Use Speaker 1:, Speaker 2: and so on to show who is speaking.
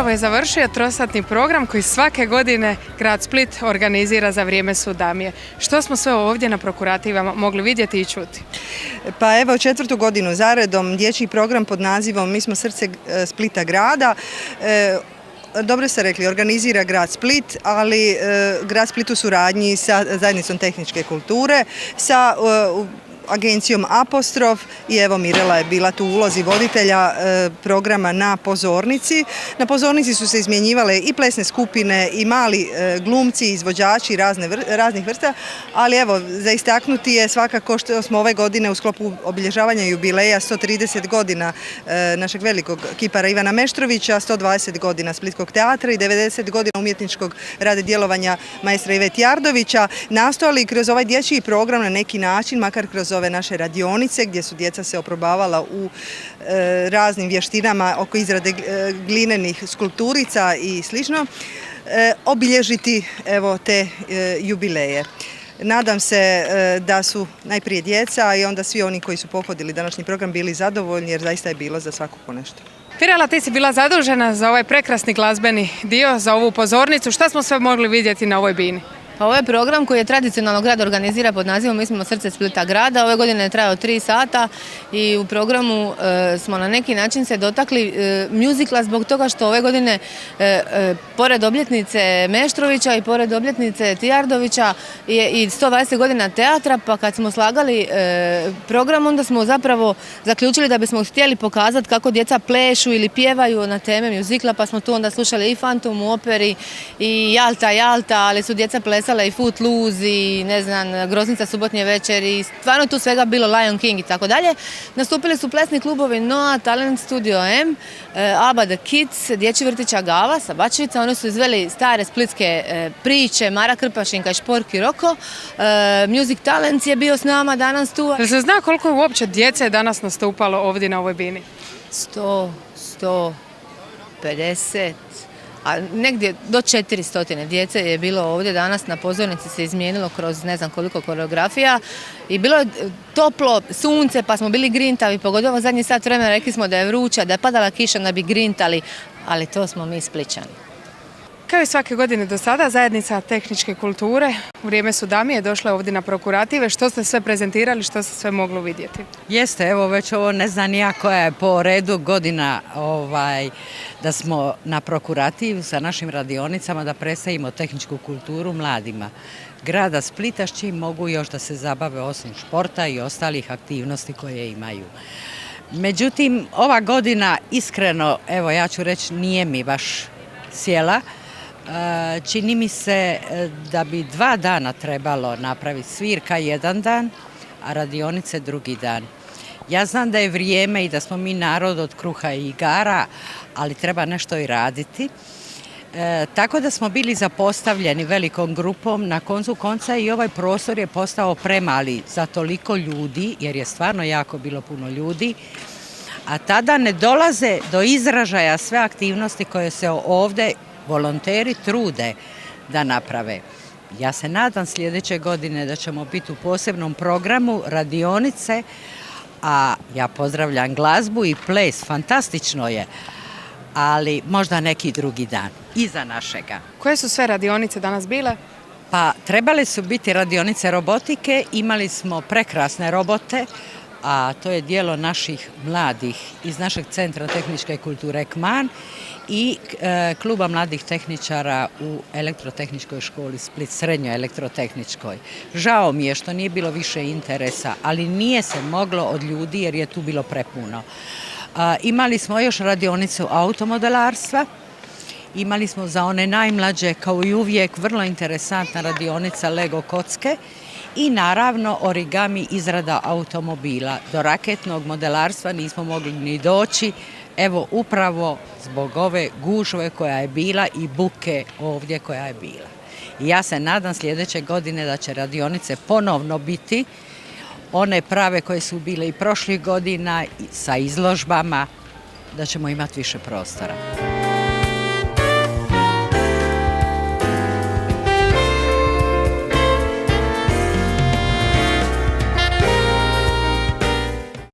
Speaker 1: Upravo je završio trosatni program koji svake godine grad Split organizira za vrijeme Sudamije. Što smo sve ovdje na prokurativama mogli vidjeti i čuti?
Speaker 2: Pa evo, 4. godinu zaredom dječji program pod nazivom Mi smo srce Splita grada. Dobro ste rekli, organizira grad Split, ali grad Split u suradnji sa zajednicom tehničke kulture, sa agencijom Apostrof i evo Mirela je bila tu u ulozi voditelja programa na pozornici. Na pozornici su se izmjenjivale i plesne skupine i mali glumci, izvođači raznih vrsta, ali evo za istaknuti je svakako što smo ove godine u sklopu obilježavanja jubileja 130 godina našeg velikog kipara Ivana Meštrovića, 120 godina Splitskog teatra i 90 godina umjetničkog rada djelovanja maestra Iveta Jardovića, nastojali kroz ovaj dječji program na neki način, makar kroz ove naše radionice gdje su djeca se oprobavala u raznim vještinama oko izrade glinenih skulpturica i slično, obilježiti evo te jubileje. Nadam se da su najprije djeca i onda svi oni koji su pohodili današnji program bili zadovoljni jer zaista je bilo za svako po nešto.
Speaker 1: Mirela, ti si bila zadužena za ovaj prekrasni glazbeni dio, za ovu pozornicu. Šta smo sve mogli vidjeti na ovoj bini?
Speaker 3: Ovo je program koji je tradicionalno grad organizira pod nazivom Mi smo srce Splita grada. Ove godine je trajao 3 sata i u programu smo na neki način se dotakli mjuzikla zbog toga što ove godine pored obljetnice Meštrovića i pored obljetnice Tijardovića je i 120 godina teatra, pa kad smo slagali program onda smo zapravo zaključili da bismo htjeli pokazati kako djeca plešu ili pjevaju na teme mjuzikla, pa smo tu onda slušali i Fantom u operi i Jalta, ali su djeca plesala i Footloose i ne znam, Groznica subotnje večer i stvarno tu svega bilo Lion King i tako dalje. Nastupili su plesni klubovi Noa, Talent Studio M, Abba the Kids, Dječji vrtić Agava sa Bačevica. Oni su izveli stare splitske priče, Mara Krpašinka i Šporki Roko. Music Talents je bio s nama danas tu.
Speaker 1: Jel se zna koliko je uopće djece danas nastupalo ovdje na ovoj bini?
Speaker 3: 100, 150... a negdje do 400 djece je bilo ovdje danas, na pozornici se izmijenilo kroz ne znam koliko koreografija i bilo je toplo, sunce pa smo bili grintavi, pogotovo zadnji sat vremena rekli smo da je vruća, da je padala kiša da bi grintali, ali to smo mi Splićani.
Speaker 1: Kao i svake godine do sada, zajednica tehničke kulture u vrijeme Sudamije došla ovdje na prokurative. Što ste sve prezentirali, što se sve moglo vidjeti?
Speaker 4: Jeste, evo već ovo ne znam ja koja je po redu godina da smo na prokurativu sa našim radionicama da predstavimo tehničku kulturu mladima grada Splita, s čim mogu još da se zabave osim športa i ostalih aktivnosti koje imaju. Međutim, ova godina iskreno, evo ja ću reći, nije mi baš sjela. Čini mi se da bi 2 dana trebalo napraviti, svirka 1 dan, a radionice drugi dan. Ja znam da je vrijeme i da smo mi narod od kruha i igara, ali treba nešto i raditi. Tako da smo bili zapostavljeni velikom grupom, na koncu konca i ovaj prostor je postao premali za toliko ljudi, jer je stvarno jako bilo puno ljudi, a tada ne dolaze do izražaja sve aktivnosti koje se ovdje volonteri trude da naprave. Ja se nadam sljedeće godine da ćemo biti u posebnom programu radionice, a ja pozdravljam glazbu i ples, fantastično je, ali možda neki drugi dan, iza našega.
Speaker 1: Koje su sve radionice danas bile?
Speaker 4: Pa trebale su biti radionice robotike, imali smo prekrasne robote, a to je djelo naših mladih iz našeg Centra tehničke kulture KMAN i Kluba mladih tehničara u Elektrotehničkoj školi Split, srednjoj elektrotehničkoj. Žao mi je što nije bilo više interesa, ali nije se moglo od ljudi jer je tu bilo prepuno. Imali smo još radionicu automodelarstva, imali smo za one najmlađe, kao i uvijek, vrlo interesantna radionica Lego kocke i naravno origami, izrada automobila. Do raketnog modelarstva nismo mogli ni doći, evo upravo zbog ove gužve koja je bila i buke ovdje koja je bila. I ja se nadam sljedeće godine da će radionice ponovno biti one prave koje su bile i prošlih godina sa izložbama, da ćemo imati više prostora.